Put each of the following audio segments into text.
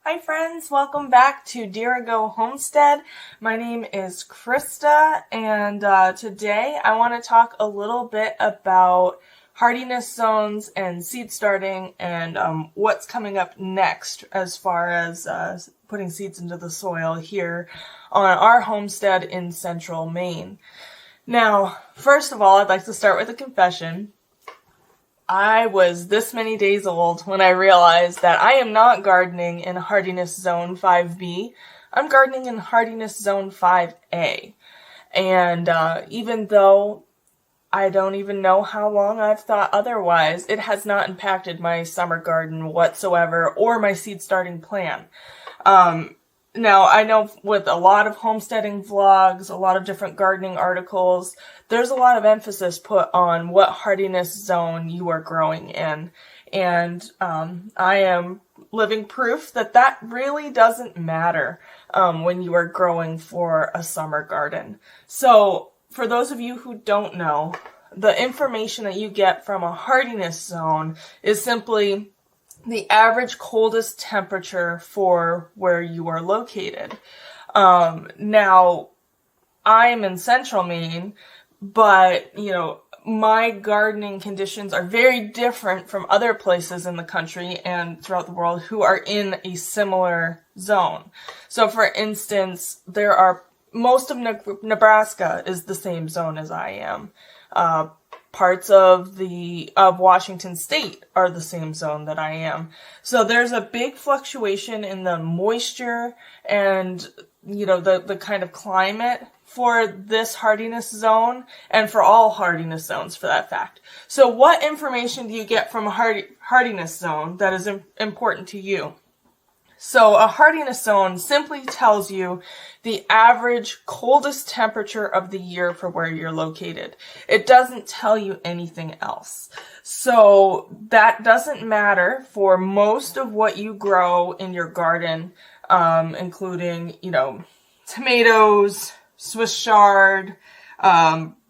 Hi friends, welcome back to Deer Ago Homestead. My name is Krista, and today I want to talk a little bit about hardiness zones and seed starting and what's coming up next as far as putting seeds into the soil here on our homestead in central Maine. Now, first of all, I'd like to start with a confession. I was this many days old when I realized that I am not gardening in Hardiness Zone 5B. I'm gardening in Hardiness Zone 5A. And even though I don't even know how long I've thought otherwise, it has not impacted my summer garden whatsoever or my seed starting plan. Now, I know with a lot of homesteading vlogs, a lot of different gardening articles, there's a lot of emphasis put on what hardiness zone you are growing in. And I am living proof that that really doesn't matter when you are growing for a summer garden. So, for those of you who don't know, the information that you get from a hardiness zone is simply the average coldest temperature for where you are located. Now, I am in central Maine, but, my gardening conditions are very different from other places in the country and throughout the world who are in a similar zone. So, for instance, most of Nebraska is the same zone as I am. Parts of Washington State are the same zone that I am. So there's a big fluctuation in the moisture and, the kind of climate for this hardiness zone and for all hardiness zones for that fact. So what information do you get from a hardiness zone that is important to you? So a hardiness zone simply tells you the average coldest temperature of the year for where you're located. It doesn't tell you anything else. So that doesn't matter for most of what you grow in your garden, including, tomatoes, Swiss chard,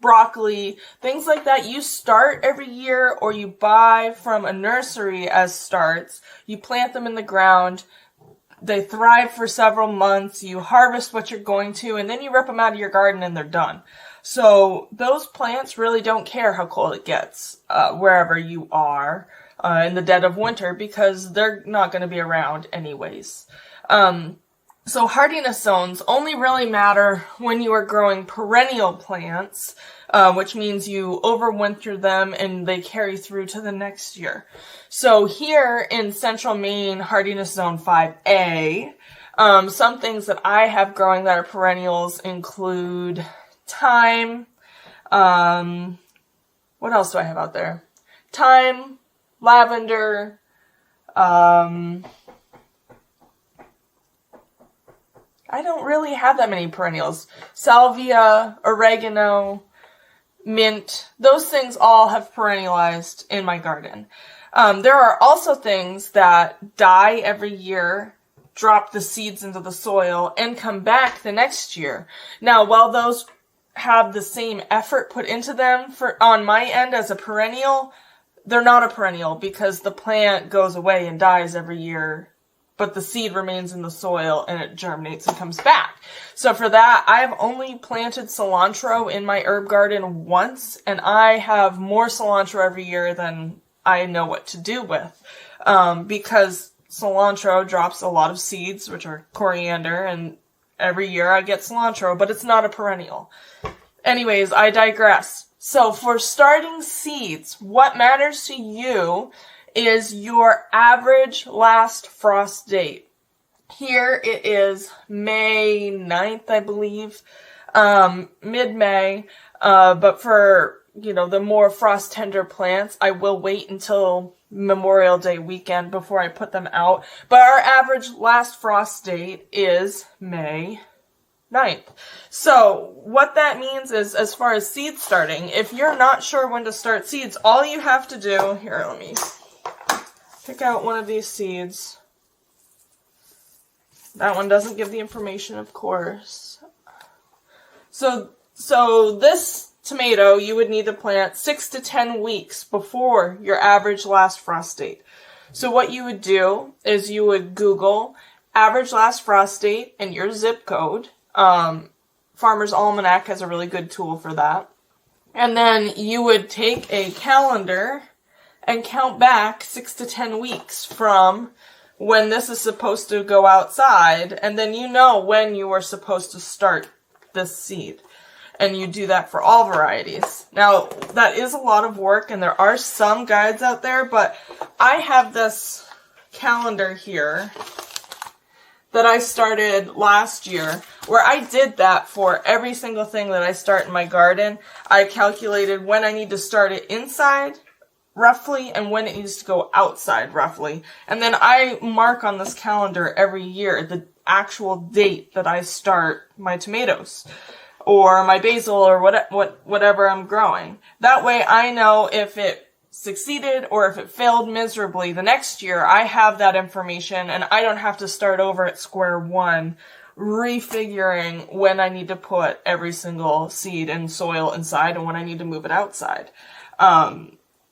broccoli, things like that. You start every year or you buy from a nursery as starts. You plant them in the ground. They thrive for several months, you harvest what you're going to, and then you rip them out of your garden and they're done. So those plants really don't care how cold it gets wherever you are in the dead of winter because they're not going to be around anyways. So hardiness zones only really matter when you are growing perennial plants, which means you overwinter them and they carry through to the next year. So here in central Maine, hardiness zone 5A, some things that I have growing that are perennials include thyme. What else do I have out there? Thyme, lavender, I don't really have that many perennials. Salvia, oregano, mint, those things all have perennialized in my garden. There are also things that die every year, drop the seeds into the soil, and come back the next year. Now, while those have the same effort put into them on my end as a perennial, they're not a perennial because the plant goes away and dies every year, but the seed remains in the soil and it germinates and comes back. So for that, I've only planted cilantro in my herb garden once, and I have more cilantro every year than I know what to do with, because cilantro drops a lot of seeds, which are coriander, and every year I get cilantro, but it's not a perennial. Anyways, I digress. So for starting seeds, what matters to you is your average last frost date. Here it is May 9th, I believe, mid-May, but for, the more frost tender plants, I will wait until Memorial Day weekend before I put them out. But our average last frost date is May 9th. So what that means is, as far as seed starting, if you're not sure when to start seeds, all you have to do, here, let me pick out one of these seeds. That one doesn't give the information, of course. So this tomato you would need to plant 6 to 10 weeks before your average last frost date. So what you would do is you would Google average last frost date and your zip code. Farmer's Almanac has a really good tool for that. And then you would take a calendar and count back 6 to 10 weeks from when this is supposed to go outside, and then you know when you are supposed to start this seed. And you do that for all varieties. Now, that is a lot of work, and there are some guides out there, but I have this calendar here that I started last year, where I did that for every single thing that I start in my garden. I calculated when I need to start it inside, roughly, and when it needs to go outside, roughly. And then I mark on this calendar every year the actual date that I start my tomatoes or my basil or whatever I'm growing. That way I know if it succeeded or if it failed miserably the next year. I have that information and I don't have to start over at square one refiguring when I need to put every single seed and soil inside and when I need to move it outside.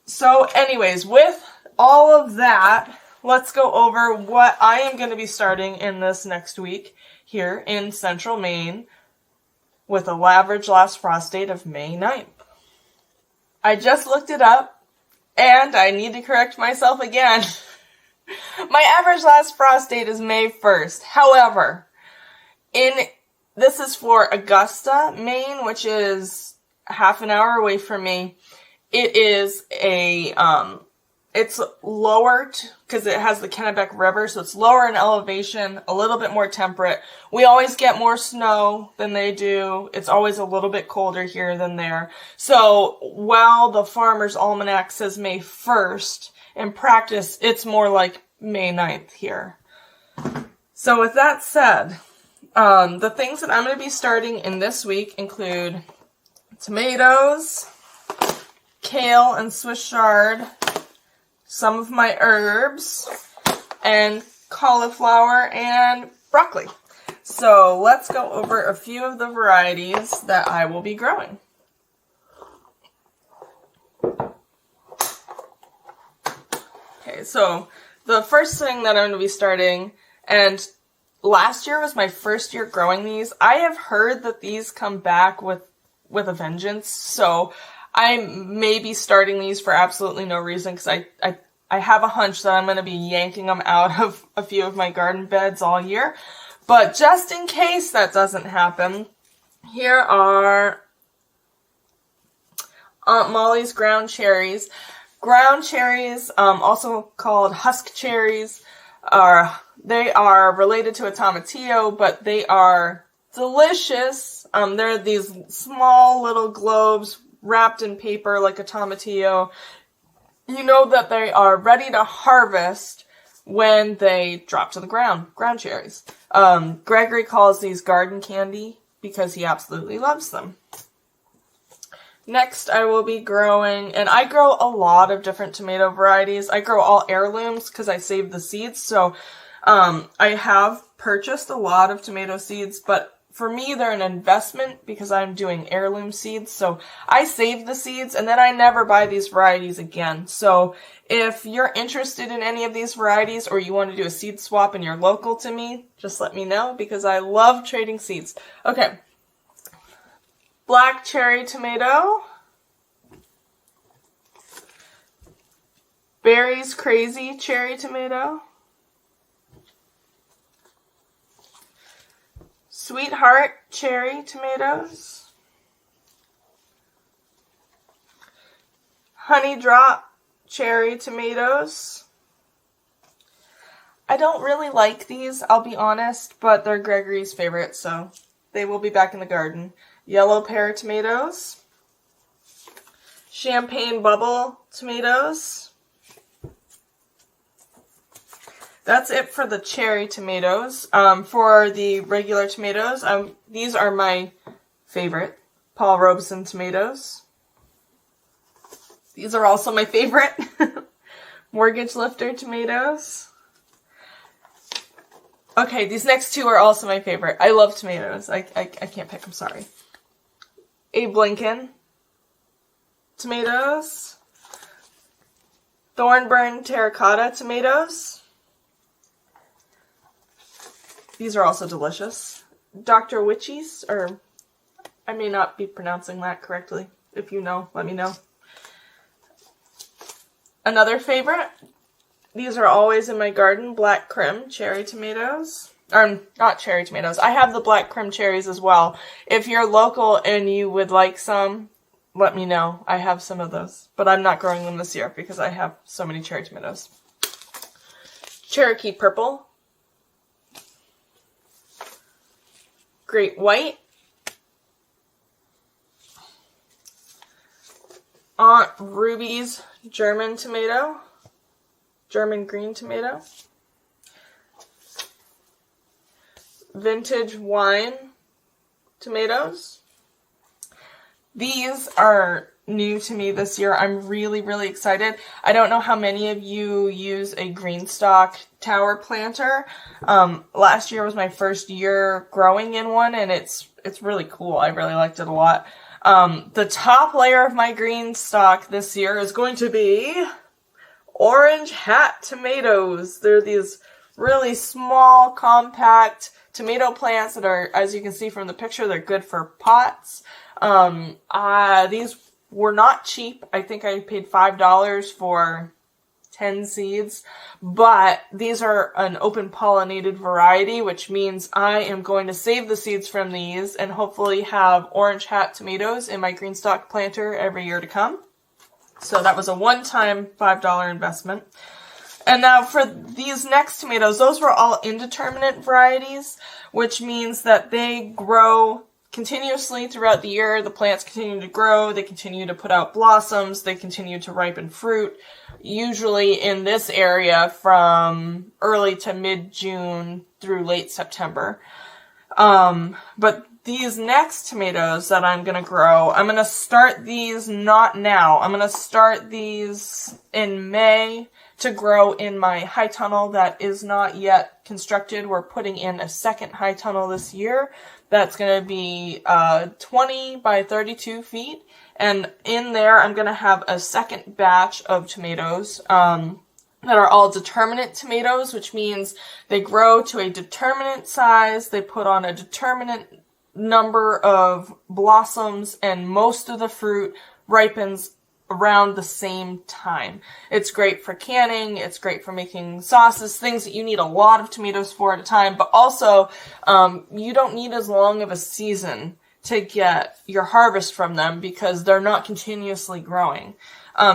So anyways, with all of that, let's go over what I am going to be starting in this next week here in central Maine with a average last frost date of May 9th. I just looked it up and I need to correct myself again. My average last frost date is May 1st. However, this is for Augusta, Maine, which is half an hour away from me. It is it's lower because it has the Kennebec River, so it's lower in elevation, a little bit more temperate. We always get more snow than they do. It's always a little bit colder here than there. So while the Farmer's Almanac says May 1st, in practice, it's more like May 9th here. So with that said, the things that I'm going to be starting in this week include tomatoes, kale and Swiss chard, some of my herbs, and cauliflower and broccoli. So let's go over a few of the varieties that I will be growing. Okay, so the first thing that I'm going to be starting, and last year was my first year growing these. I have heard that these come back with a vengeance, so I may be starting these for absolutely no reason because I have a hunch that I'm going to be yanking them out of a few of my garden beds all year. But just in case that doesn't happen, here are Aunt Molly's ground cherries. Ground cherries, also called husk cherries, they are related to a tomatillo, but they are delicious. They're these small little globes wrapped in paper like a tomatillo. You know that they are ready to harvest when they drop to the ground. Ground cherries. Gregory calls these garden candy because he absolutely loves them. Next, I will be growing, and I grow a lot of different tomato varieties. I grow all heirlooms because I save the seeds. So I have purchased a lot of tomato seeds, but for me, they're an investment because I'm doing heirloom seeds. So I save the seeds and then I never buy these varieties again. So if you're interested in any of these varieties or you want to do a seed swap and you're local to me, just let me know because I love trading seeds. Okay. Black cherry tomato. Barry's crazy cherry tomato. Sweetheart cherry tomatoes, Honey Drop cherry tomatoes. I don't really like these, I'll be honest, but they're Gregory's favorite, so they will be back in the garden. Yellow pear tomatoes, Champagne Bubble tomatoes. That's it for the cherry tomatoes. For the regular tomatoes, these are my favorite. Paul Robeson tomatoes. These are also my favorite. Mortgage Lifter tomatoes. Okay, these next two are also my favorite. I love tomatoes. I can't pick, I'm sorry. Abe Lincoln tomatoes. Thornburn terracotta tomatoes. These are also delicious. Dr. Witchies, or I may not be pronouncing that correctly. If you know, let me know. Another favorite, these are always in my garden, black Krim cherry tomatoes. Or, not cherry tomatoes. I have the black Krim cherries as well. If you're local and you would like some, let me know. I have some of those. But I'm not growing them this year because I have so many cherry tomatoes. Cherokee purple. Great white. Aunt Ruby's German tomato. German green tomato. Vintage wine tomatoes. These are new to me this year. I'm really, really excited. I don't know how many of you use a green stalk tower planter. Last year was my first year growing in one, and it's really cool. I really liked it a lot. The top layer of my green stalk this year is going to be orange hat tomatoes. They're these really small, compact tomato plants that are, as you can see from the picture, they're good for pots. These were not cheap. I think I paid $5 for 10 seeds, but these are an open pollinated variety, which means I am going to save the seeds from these and hopefully have orange hat tomatoes in my green stalk planter every year to come. So that was a one-time $5 investment. And now for these next tomatoes, those were all indeterminate varieties, which means that they grow continuously throughout the year. The plants continue to grow, they continue to put out blossoms, they continue to ripen fruit, usually in this area from early to mid-June through late September. But these next tomatoes that I'm going to grow, I'm going to start these not now. I'm going to start these in May to grow in my high tunnel that is not yet constructed. We're putting in a second high tunnel this year. That's going to be 20 by 32 feet. And in there, I'm going to have a second batch of tomatoes that are all determinate tomatoes, which means they grow to a determinate size. They put on a determinate number of blossoms, and most of the fruit ripens around the same time. It's great for canning, it's great for making sauces, things that you need a lot of tomatoes for at a time, but also you don't need as long of a season to get your harvest from them because they're not continuously growing.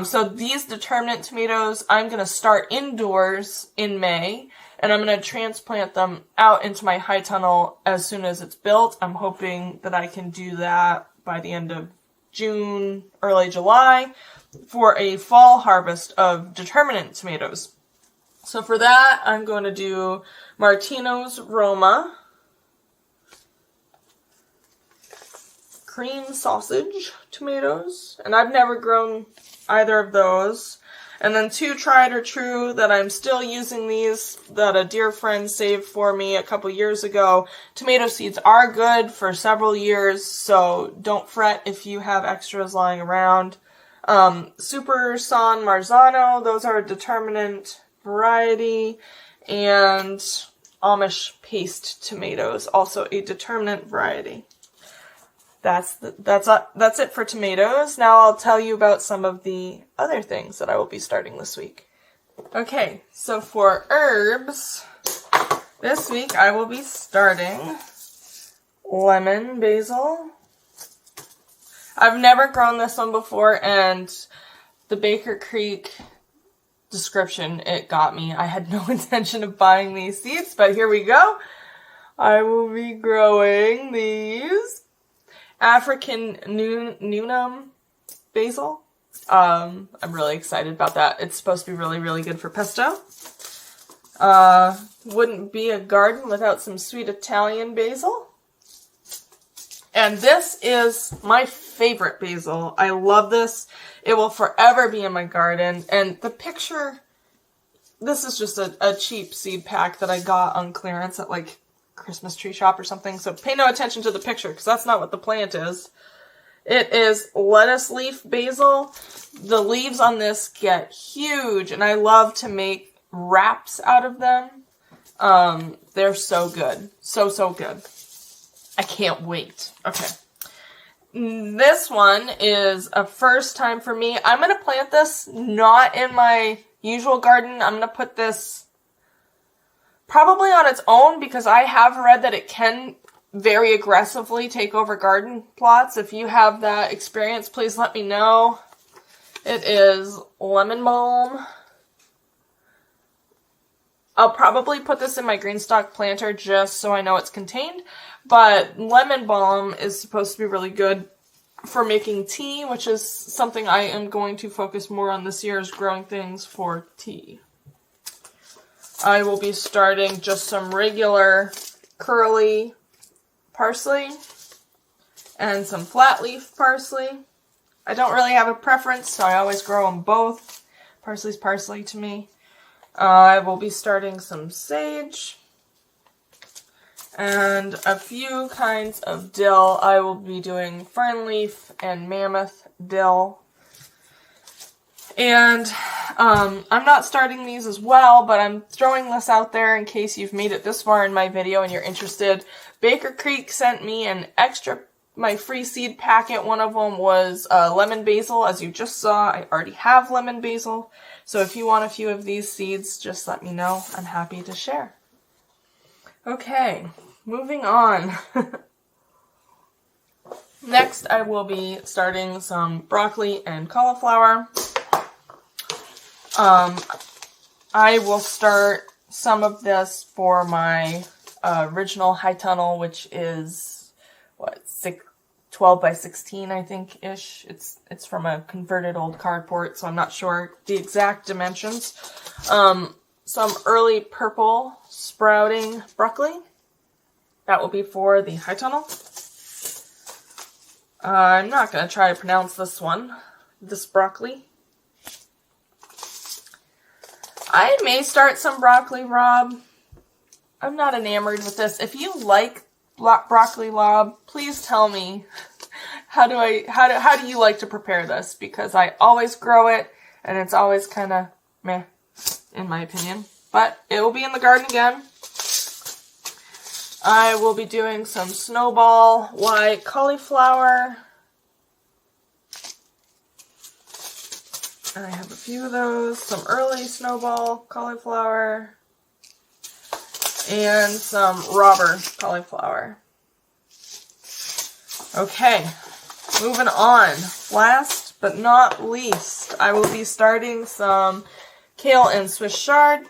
So these determinate tomatoes, I'm going to start indoors in May, and I'm going to transplant them out into my high tunnel as soon as it's built. I'm hoping that I can do that by the end of June, early July, for a fall harvest of determinate tomatoes. So for that, I'm going to do Martino's Roma, cream sausage tomatoes, and I've never grown either of those. And then two tried or true that I'm still using these, that a dear friend saved for me a couple years ago. Tomato seeds are good for several years, so don't fret if you have extras lying around. Super San Marzano, those are a determinate variety. And Amish paste tomatoes, also a determinate variety. That's it for tomatoes. Now I'll tell you about some of the other things that I will be starting this week. Okay, so for herbs, this week I will be starting lemon basil. I've never grown this one before, and the Baker Creek description, it got me. I had no intention of buying these seeds, but here we go. I will be growing these African Newnham basil. I'm really excited about that. It's supposed to be really, really good for pesto. Wouldn't be a garden without some sweet Italian basil. And this is my favorite basil. I love this. It will forever be in my garden. And the picture, this is just a cheap seed pack that I got on clearance at like Christmas tree shop or something, so pay no attention to the picture because that's not what the plant is. It is lettuce leaf basil. The leaves on this get huge, and I love to make wraps out of them. They're so good. So good. I can't wait. Okay. This one is a first time for me. I'm going to plant this not in my usual garden. I'm going to put this probably on its own because I have read that it can very aggressively take over garden plots. If you have that experience, please let me know. It is lemon balm. I'll probably put this in my green stalk planter just so I know it's contained, but lemon balm is supposed to be really good for making tea, which is something I am going to focus more on this year, is growing things for tea. I will be starting just some regular curly parsley and some flat leaf parsley. I don't really have a preference, so I always grow them both. Parsley's parsley to me. I will be starting some sage and a few kinds of dill. I will be doing fern leaf and mammoth dill. And I'm not starting these as well, but I'm throwing this out there in case you've made it this far in my video and you're interested. Baker Creek sent me an extra, my free seed packet. One of them was lemon basil. As you just saw, I already have lemon basil. So if you want a few of these seeds, just let me know. I'm happy to share. Okay, moving on. Next, I will be starting some broccoli and cauliflower. I will start some of this for my original high tunnel, which is, 12 by 16, I think-ish. It's from a converted old carport, so I'm not sure the exact dimensions. Some early purple sprouting broccoli. That will be for the high tunnel. I'm not going to try to pronounce this one. This broccoli. I may start some broccoli rabe. I'm not enamored with this. If you like broccoli rabe, please tell me how do you like to prepare this, because I always grow it and it's always kind of meh in my opinion, but it will be in the garden again. I will be doing some snowball white cauliflower. I have a few of those, some early snowball cauliflower, and some robber cauliflower. Okay, moving on. Last but not least, I will be starting some kale and Swiss chard.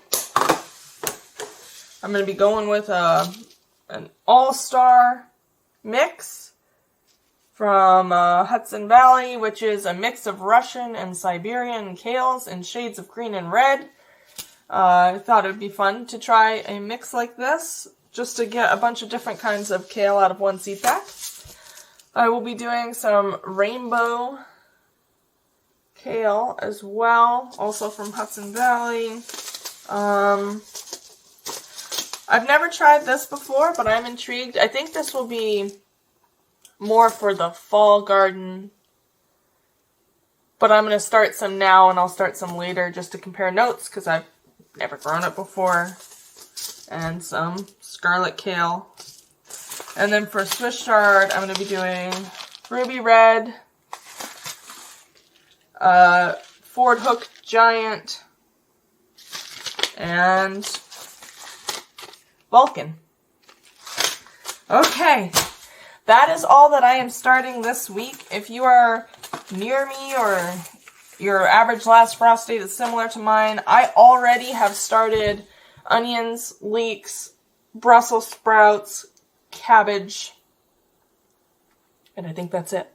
I'm going to be going with an all-star mix from Hudson Valley, which is a mix of Russian and Siberian kales in shades of green and red. I thought it would be fun to try a mix like this, just to get a bunch of different kinds of kale out of one seed pack. I will be doing some rainbow kale as well, also from Hudson Valley. I've never tried this before, but I'm intrigued. I think this will be more for the fall garden, but I'm going to start some now and I'll start some later just to compare notes because I've never grown it before. And some scarlet kale. And then for Swiss chard, I'm going to be doing ruby red, Ford Hook Giant, and Vulcan. Okay, that is all that I am starting this week. If you are near me or your average last frost date is similar to mine, I already have started onions, leeks, Brussels sprouts, cabbage, and I think that's it.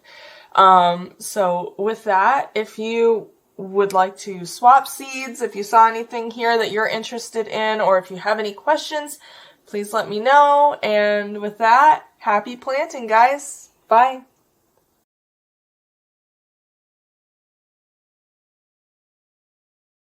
So with that, if you would like to swap seeds, if you saw anything here that you're interested in, or if you have any questions, please let me know. And with that, happy planting, guys. Bye.